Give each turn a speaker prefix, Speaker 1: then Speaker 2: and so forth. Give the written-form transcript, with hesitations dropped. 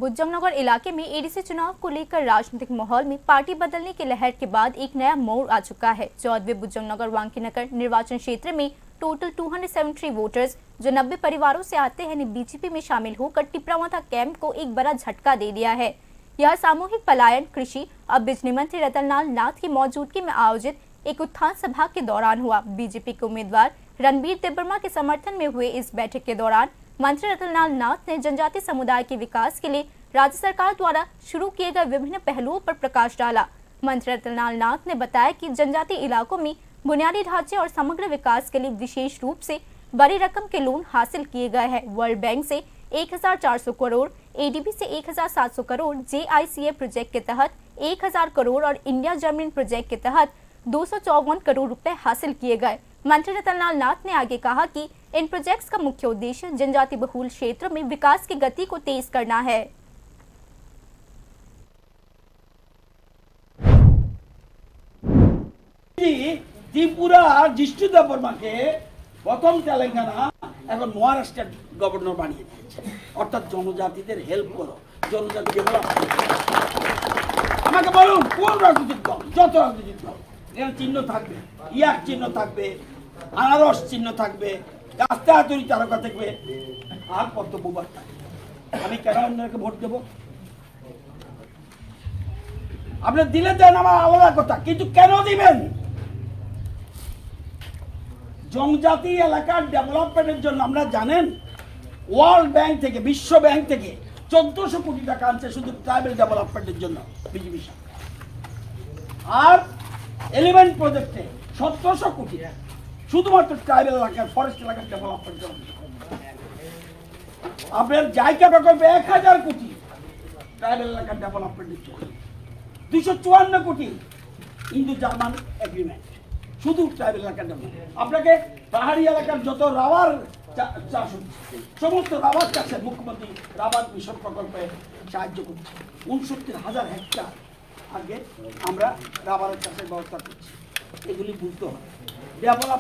Speaker 1: बुज्जंगनगर इलाके में एडीसी चुनाव को लेकर राजनीतिक माहौल में पार्टी बदलने की लहर के बाद एक नया मोड़ आ चुका है। 14वें बुज्जंगनगर वांकीनगर निर्वाचन क्षेत्र में टोटल 273 वोटर्स जो 90 परिवारों से आते हैं ने बीजेपी में शामिल होकर टिपरामाथा कैंप को एक बड़ा झटका दे दिया है। यह सामूहिक पलायन कृषि अब बिजली मंत्री रतनलाल नाथ की मौजूदगी में आयोजित एक उत्थान सभा के दौरान हुआ। बीजेपी के उम्मीदवार रणबीर देबबर्मा के समर्थन में हुए इस बैठक के दौरान मंत्री रतनलाल नाथ ने जनजातीय समुदाय के विकास के लिए राज्य सरकार द्वारा शुरू किए गए विभिन्न पहलुओं पर प्रकाश डाला। मंत्री रतनलाल नाथ ने बताया कि जनजातीय इलाकों में बुनियादी ढांचे और समग्र विकास के लिए विशेष रूप से बड़ी रकम के लोन हासिल किए गए हैं। वर्ल्ड बैंक से 1400 करोड़, एडीबी से 1700 करोड़, जेआईसीए प्रोजेक्ट के तहत 1000 करोड़ और इंडिया जर्मन प्रोजेक्ट के तहत 254 करोड़ रुपए हासिल किए गए। मंत्री रतनलाल नाथ ने आगे कहा कि इन प्रोजेक्ट्स का मुख्य उद्देश्य जनजाति बहुल क्षेत्रों में विकास की गति को तेज करना है।
Speaker 2: त्रिपुरा जिष्णु देबबर्माके प्रथम तेलेंगाना এখন মহারাষ্ট্রের গভর্নর বানিয়ে দিয়েছে। অর্থাৎ জনজাতিদের হেল্প করো, জনজাতি ডেভেলপ করো। আমাকে বলুন কোন রাজনৈতিক দল, যত রাজনৈতিক দল এখানে চিহ্ন থাকবে, ইয়াক চিহ্ন থাকবে, আনারস চিহ্ন থাকবে, রাস্তা হাতুড়ি তারকা থাকবে, আর কর্তব্যবাদ থাকবে। আমি কেন অন্যকে ভোট দেব? আপনি দিলে দেন আমার আলাদা কথা, কিন্তু কেন দিবেন? জনজাতি এলাকার ডেভেলপমেন্টের জন্য আমরা জানেন ওয়ার্ল্ড ব্যাংক থেকে, বিশ্ব ব্যাংক থেকে 1400 কোটি টাকা আনছে শুধু ট্রাইবাল ডেভেলপমেন্টের জন্য বিজেপি সরকার। আর এলিমেন্ট প্রজেক্টে 1700 কোটি শুধুমাত্র ট্রাইবাল এলাকার ফরেস্ট এলাকার ডেভেলপমেন্টের জন্য। আপনার জায়গা প্রকল্পে 1000 কোটি ট্রাইবাল এলাকার ডেভেলপমেন্টের জন্য, 254 কোটি ইন্দো জার্মান এগ্রিমেন্ট শুধু ট্রাইবাল এলাকার জন্য। আপনাকে পাহাড়ি এলাকার যত রাবার চাষ হচ্ছে সমস্ত রাবার চাষে মুখ্যমন্ত্রী রাবার মিশন প্রকল্পে সাহায্য করছে। 69,000 হেক্টর আগে আমরা রাবারের চাষের ব্যবস্থা করছি। এগুলি বুঝতে হবে। ডেভেলপ